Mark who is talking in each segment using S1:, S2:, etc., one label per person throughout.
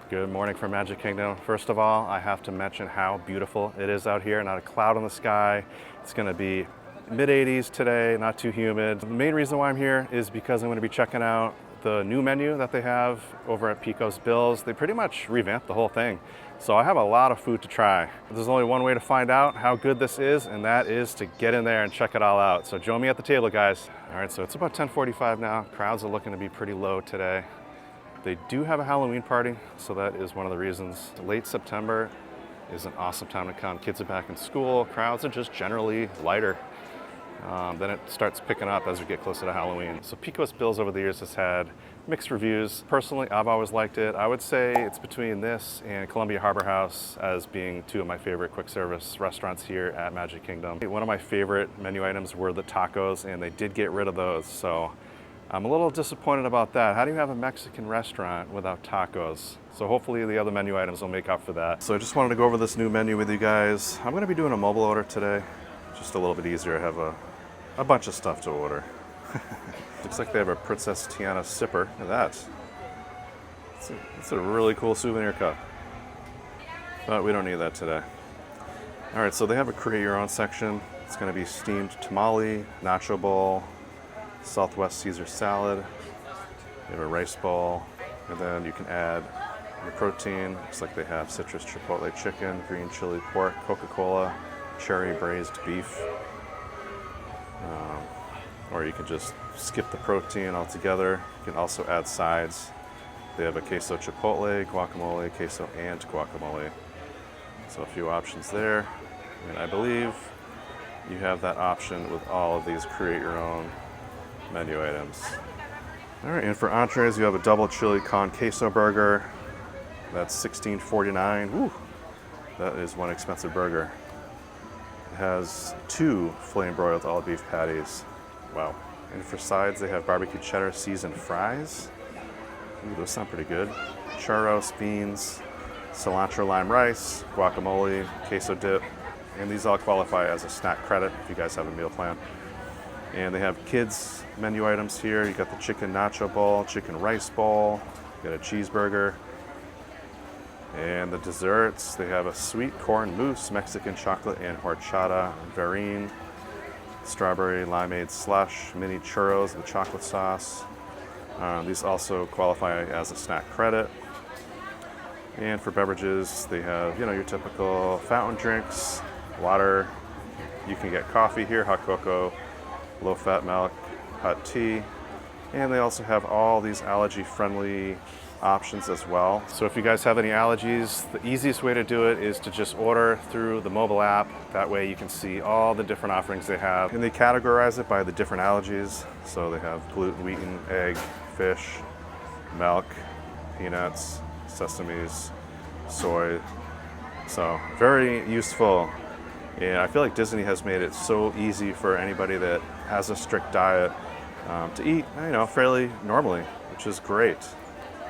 S1: Good morning from Magic Kingdom. First of all, I have to mention how beautiful it is out here. Not a cloud in the sky. It's going to be mid-80s today, not too humid. The main reason why I'm here is because I'm going to be checking out the new menu that they have over at Pecos Bills. They pretty much revamped the whole thing. So I have a lot of food to try. There's only one way to find out how good this is, and that is to get in there and check it all out. So join me at the table, guys. All right, so it's about 10:45 now. Crowds are looking to be pretty low today. They do have a Halloween party, so that is one of the reasons. Late September is an awesome time to come. Kids are back in school. Crowds are just generally lighter. Then it starts picking up as we get closer to Halloween. So Pecos Bills over the years has had mixed reviews. Personally, I've always liked it. I would say it's between this and Columbia Harbor House as being two of my favorite quick service restaurants here at Magic Kingdom. One of my favorite menu items were the tacos, and they did get rid of those. So I'm a little disappointed about that. How do you have a Mexican restaurant without tacos? So hopefully the other menu items will make up for that. So I just wanted to go over this new menu with you guys. I'm gonna be doing a mobile order today. Just a little bit easier. I have a bunch of stuff to order. Looks like they have a Princess Tiana sipper. Look at that. It's a really cool souvenir cup. But we don't need that today. All right, so they have a create your own section. It's gonna be steamed tamale, nacho bowl, Southwest Caesar salad. You have a rice bowl, and then you can add your protein. Looks like they have citrus chipotle chicken, green chili pork, Coca-Cola, cherry braised beef. Or you can just skip the protein altogether. You can also add sides. They have a queso chipotle, guacamole, queso and guacamole. So a few options there. And I believe you have that option with all of these create your own menu items. All right, and for entrees, you have a double chili con queso burger. That's $16.49. Woo, that is one expensive burger. It has 2 flame broiled all beef patties. Wow. And for sides, they have barbecue cheddar seasoned fries. Ooh, those sound pretty good. Churros, beans, cilantro lime rice, guacamole, queso dip. And these all qualify as a snack credit if you guys have a meal plan. And they have kids menu items here. You got the chicken nacho bowl, chicken rice bowl, you got a cheeseburger. And the desserts, they have a sweet corn mousse, Mexican chocolate and horchata verine, strawberry limeade slush, mini churros with chocolate sauce. These also qualify as a snack credit. And for beverages, they have, your typical fountain drinks, water. You can get coffee here, hot cocoa, low-fat milk, hot tea. And they also have all these allergy-friendly options as well. So if you guys have any allergies, the easiest way to do it is to just order through the mobile app. That way you can see all the different offerings they have. And they categorize it by the different allergies. So they have gluten, wheaten, egg, fish, milk, peanuts, sesames, soy. So very useful. And I feel like Disney has made it so easy for anybody that has a strict diet to eat, fairly normally, which is great.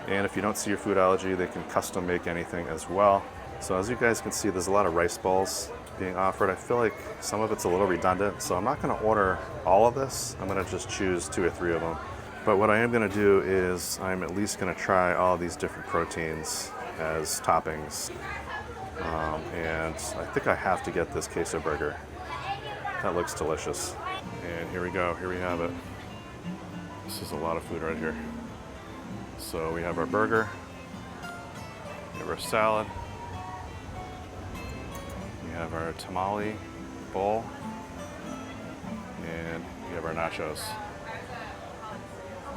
S1: And if you don't see your food allergy, they can custom make anything as well. So as you guys can see, there's a lot of rice bowls being offered. I feel like some of it's a little redundant, so I'm not gonna order all of this. I'm gonna just choose 2 or 3 of them. But what I am gonna do is I'm at least gonna try all these different proteins as toppings. And I think I have to get this queso burger. That looks delicious. And here we go, here we have it. This is a lot of food right here. So we have our burger, we have our salad, we have our tamale bowl, and we have our nachos.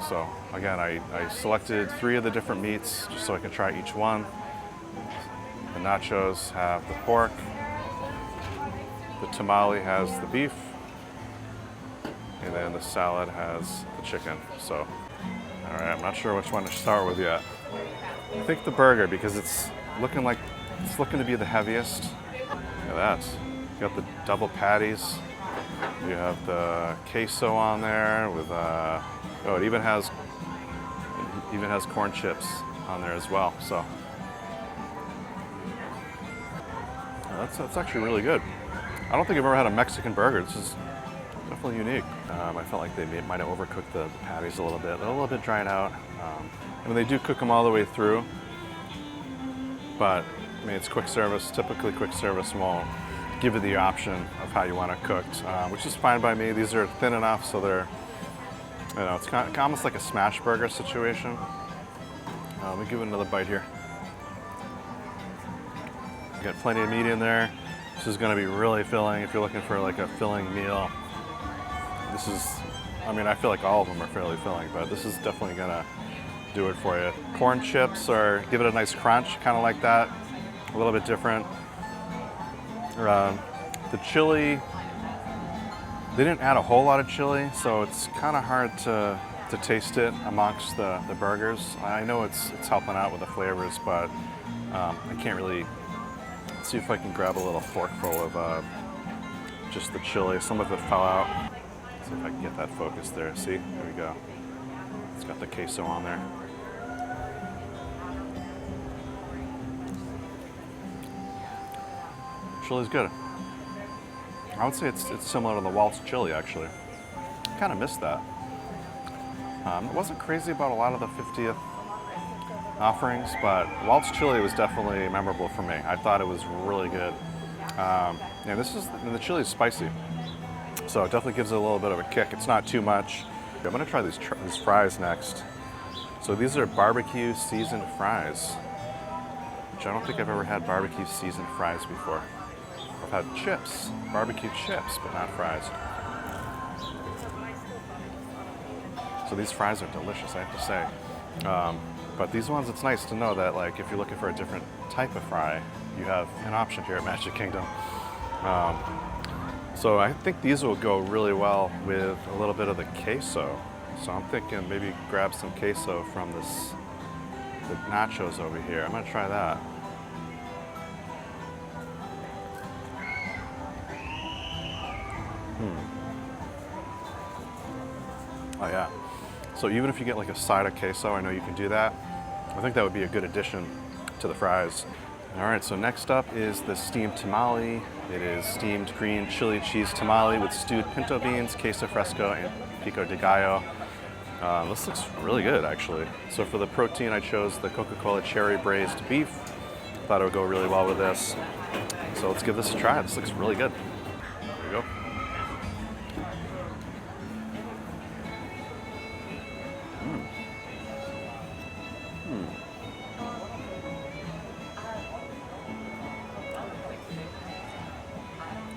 S1: So again, I selected 3 of the different meats just so I can try each one. The nachos have the pork, the tamale has the beef, and then the salad has the chicken. So all right, I'm not sure which one to start with yet. I think the burger, because it's looking to be the heaviest. Look at that. You got the double patties. You have the queso on there with it even has corn chips on there as well. So that's actually really good. I don't think I've ever had a Mexican burger. This is definitely unique. I felt like they might have overcooked the patties a little bit. They're a little bit dried out. I mean, they do cook them all the way through. but I mean, it's quick service. Typically quick service will give you the option of how you want it cooked, which is fine by me. These are thin enough so they're, you know, it's kind of almost like a smash burger situation. Let me give it another bite here. Got plenty of meat in there. This is going to be really filling if you're looking for like a filling meal. This is, I mean, I feel like all of them are fairly filling, but this is definitely going to do it for you. Corn chips are, give it a nice crunch, kind of like that. A little bit different. The chili, they didn't add a whole lot of chili, so it's kind of hard to taste it amongst the burgers. I know it's helping out with the flavors, but I can't really. Let's see if I can grab a little forkful of just the chili. Some of it fell out. See if I can get that focus there. See, there we go. It's got the queso on there. Chili's good. I would say it's similar to the Waltz chili, actually. Kind of missed that. I wasn't crazy about a lot of the 50th offerings, but Waltz chili was definitely memorable for me. I thought it was really good. And the chili is spicy, so it definitely gives it a little bit of a kick. It's not too much. I'm gonna try these fries next. So these are barbecue seasoned fries, which I don't think I've ever had barbecue seasoned fries before. I've had chips, barbecue chips, but not fries. So these fries are delicious, I have to say. But these ones, it's nice to know that, like, if you're looking for a different type of fry, you have an option here at Magic Kingdom. So I think these will go really well with a little bit of the queso. So I'm thinking maybe grab some queso from the nachos over here. I'm gonna try that. Oh yeah. So even if you get like a side of queso, I know you can do that. I think that would be a good addition to the fries. All right, so next up is the steamed tamale. It is steamed green chili cheese tamale with stewed pinto beans, queso fresco, and pico de gallo. This looks really good, actually. So for the protein, I chose the Coca-Cola cherry braised beef. Thought it would go really well with this. So let's give this a try. This looks really good. There we go.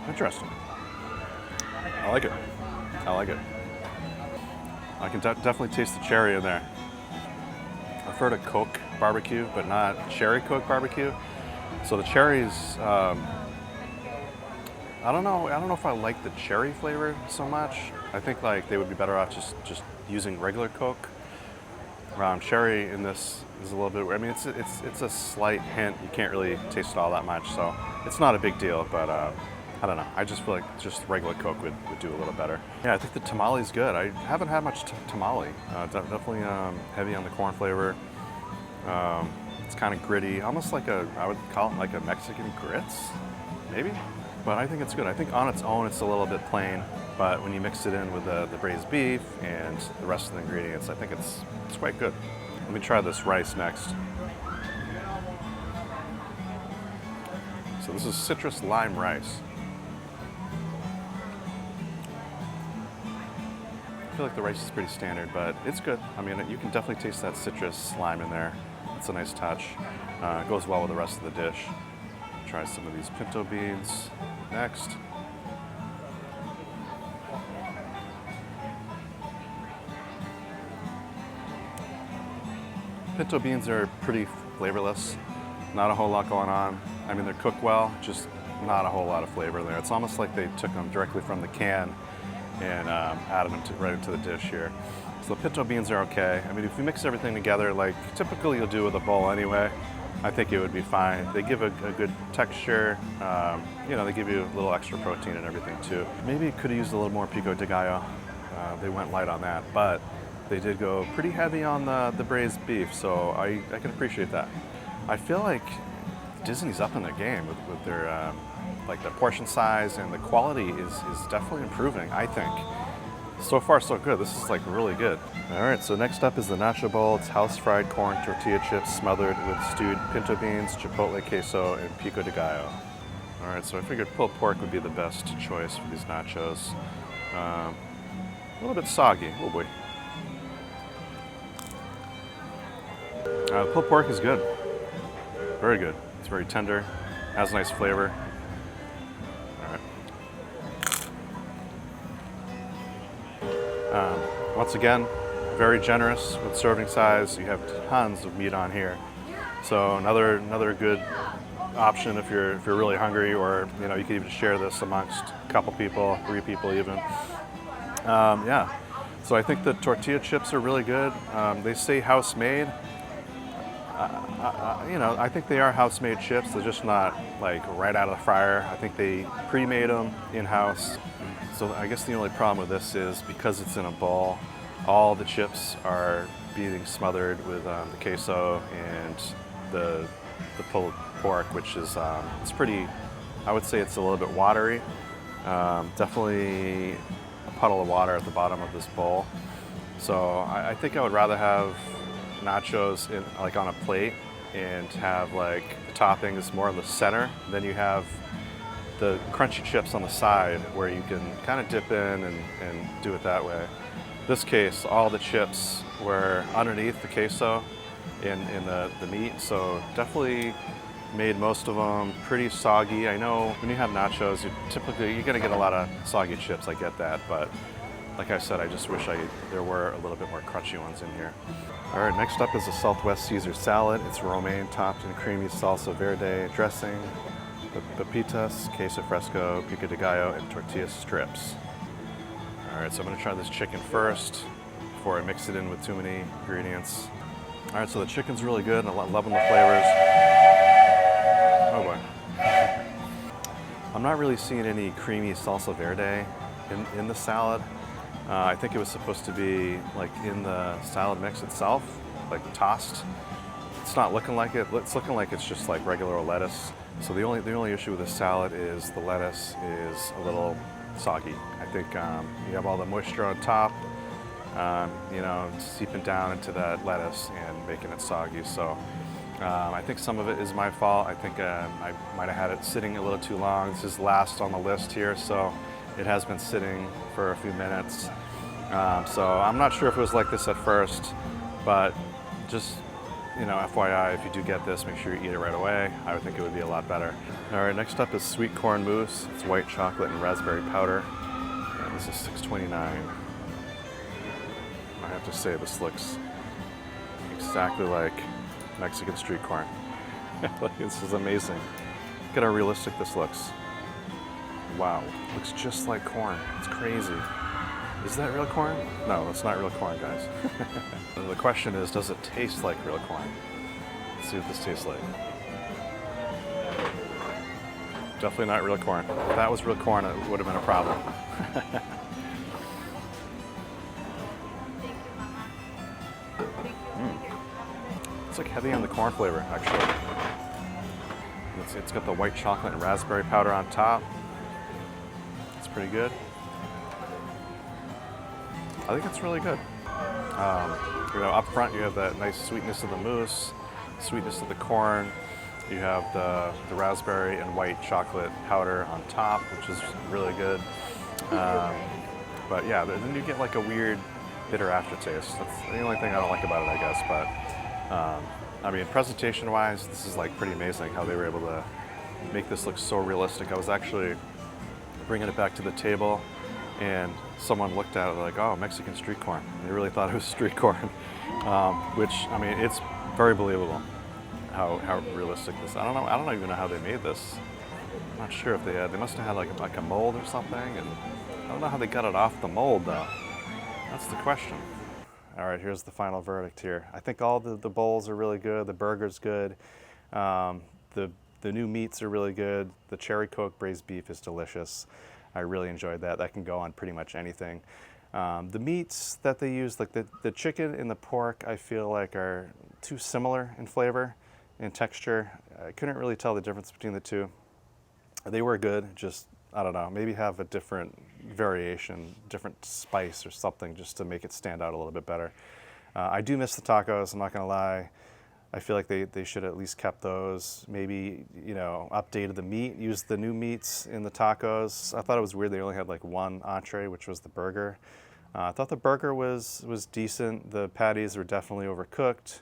S1: Interesting. I like it. I like it. I can definitely taste the cherry in there. I've heard of Coke barbecue, but not cherry Coke barbecue. So the cherries, I don't know if I like the cherry flavor so much. I think like they would be better off just using regular Coke. Cherry in this is a little bit weird. I mean, it's a slight hint. You can't really taste it all that much, so it's not a big deal, but I don't know. I just feel like just regular Coke would do a little better. Yeah, I think the tamale's good. I haven't had much tamale. Definitely heavy on the corn flavor. It's kind of gritty, almost like I would call it like a Mexican grits, maybe? But I think it's good. I think on its own it's a little bit plain, but when you mix it in with the braised beef and the rest of the ingredients, I think it's quite good. Let me try this rice next. So this is citrus lime rice. I feel like the rice is pretty standard, but it's good. I mean, you can definitely taste that citrus lime in there. It's a nice touch. It goes well with the rest of the dish. Try some of these pinto beans next. Pinto beans are pretty flavorless. Not a whole lot going on. I mean, they're cooked well, just not a whole lot of flavor there. It's almost like they took them directly from the can and added them right into the dish here. So the pinto beans are okay. I mean, if you mix everything together, like typically you'll do with a bowl anyway, I think it would be fine. They give a good texture. You know, they give you a little extra protein and everything too. Maybe it could have used a little more pico de gallo. They went light on that, but they did go pretty heavy on the braised beef, so I can appreciate that. I feel like Disney's up in their game with their like the portion size, and the quality is definitely improving, I think. So far, so good. This is like really good. All right, so next up is the Nacho Bowl. It's house-fried corn tortilla chips smothered with stewed pinto beans, chipotle queso, and pico de gallo. All right, so I figured pulled pork would be the best choice for these nachos. A little bit soggy. Oh boy. Pulled pork is good. Very good. It's very tender. Has a nice flavor. Once again, very generous with serving size. You have tons of meat on here, so another good option if you're really hungry, or you could even share this amongst a couple people, 3 people even. Yeah, so I think the tortilla chips are really good. They say house made. I think they are house made chips. They're just not like right out of the fryer. I think they pre-made them in-house. So I guess the only problem with this is because it's in a bowl, all the chips are being smothered with the queso and the pulled pork, which is it's pretty. I would say it's a little bit watery. Definitely a puddle of water at the bottom of this bowl. So I think I would rather have nachos like on a plate and have like the toppings more in the center. Then you have the crunchy chips on the side where you can kind of dip in and do it that way. This case, all the chips were underneath the queso in the meat, so definitely made most of them pretty soggy. I know when you have nachos, you're gonna get a lot of soggy chips, I get that, but like I said, I just wish there were a little bit more crunchy ones in here. All right, next up is a Southwest Caesar salad. It's romaine topped in creamy salsa verde dressing, pepitas, queso fresco, pico de gallo, and tortilla strips. All right, so I'm gonna try this chicken first before I mix it in with too many ingredients. All right, so the chicken's really good, and I'm loving the flavors. Oh boy. I'm not really seeing any creamy salsa verde in the salad. I think it was supposed to be like in the salad mix itself, like tossed. It's not looking like it. It's looking like it's just like regular old lettuce. So the only issue with this salad is the lettuce is a little soggy. I think you have all the moisture on top, seeping down into that lettuce and making it soggy. So I think some of it is my fault. I think I might have had it sitting a little too long. This is last on the list here, so it has been sitting for a few minutes. So I'm not sure if it was like this at first, but just FYI, if you do get this, make sure you eat it right away. I would think it would be a lot better. All right, next up is sweet corn mousse. It's white chocolate and raspberry powder. And this is $6.29. I have to say, this looks exactly like Mexican street corn. This is amazing. Look at how realistic this looks. Wow, looks just like corn. It's crazy. Is that real corn? No, it's not real corn, guys. The question is, does it taste like real corn? Let's see what this tastes like. Definitely not real corn. If that was real corn, it would have been a problem. It's like heavy on the corn flavor, actually. It's got the white chocolate and raspberry powder on top. It's pretty good. I think it's really good. Up front you have that nice sweetness of the mousse, sweetness of the corn. You have the raspberry and white chocolate powder on top, which is really good. But yeah, then you get like a weird bitter aftertaste. That's the only thing I don't like about it, I guess. But I mean, presentation-wise, this is like pretty amazing how they were able to make this look so realistic. I was actually bringing it back to the table, and someone looked at it like, oh, Mexican street corn. They really thought it was street corn, which, I mean, it's very believable how realistic this is. I don't even know how they made this. I'm not sure if they must have had like a mold or something, and I don't know how they got it off the mold though. That's the question. All right, here's the final verdict here. I think all the bowls are really good. The burger's good. The new meats are really good. The cherry Coke braised beef is delicious. I really enjoyed that. That can go on pretty much anything. The meats that they use, like the chicken and the pork, I feel like are too similar in flavor and texture. I couldn't really tell the difference between the two. They were good, just I don't know, maybe have a different variation, different spice or something just to make it stand out a little bit better. I do miss the tacos, I'm not gonna lie. I feel like they should have at least kept those. Maybe, you know, updated the meat, used the new meats in the tacos. I thought it was weird they only had like one entree, which was the burger. I thought the burger was decent. The patties were definitely overcooked,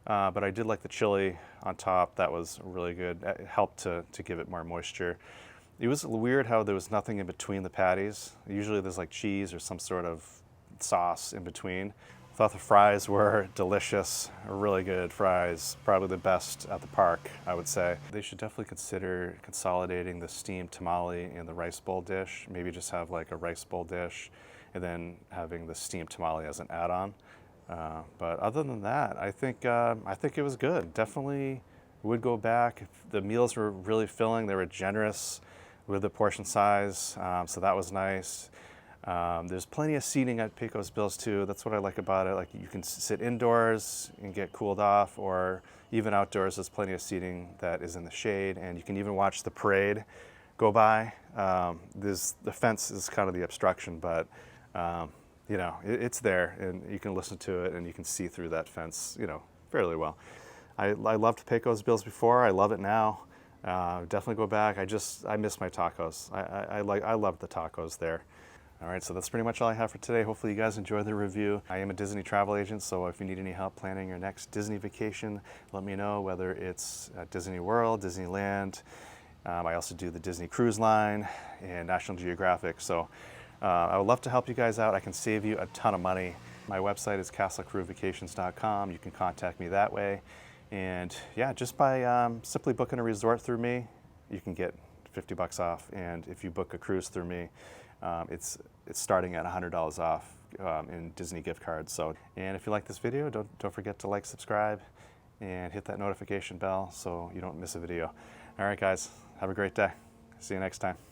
S1: but I did like the chili on top. That was really good. It helped to give it more moisture. It was weird how there was nothing in between the patties. Usually there's like cheese or some sort of sauce in between. Thought the fries were delicious, really good fries, probably the best at the park, I would say. They should definitely consider consolidating the steamed tamale and the rice bowl dish. Maybe just have like a rice bowl dish and then having the steamed tamale as an add-on. But other than that, I think it was good. Definitely would go back. The meals were really filling. They were generous with the portion size, so that was nice. There's plenty of seating at Pecos Bills too. That's what I like about it. Like you can sit indoors and get cooled off, or even outdoors. There's plenty of seating that is in the shade, and you can even watch the parade go by. The fence is kind of the obstruction, but you know, it's there, and you can listen to it, and you can see through that fence, you know, fairly well. I loved Pecos Bills before. I love it now. Definitely go back. I miss my tacos. I love the tacos there. All right, so that's pretty much all I have for today. Hopefully you guys enjoyed the review. I am a Disney travel agent, so if you need any help planning your next Disney vacation, let me know, whether it's at Disney World, Disneyland. I also do the Disney Cruise Line and National Geographic. So I would love to help you guys out. I can save you a ton of money. My website is castlecrewvacations.com. You can contact me that way. And yeah, just by simply booking a resort through me, you can get $50 off. And if you book a cruise through me, it's starting at $100 off in Disney gift cards. So, and if you like this video, don't forget to like, subscribe, and hit that notification bell so you don't miss a video. All right, guys, have a great day. See you next time.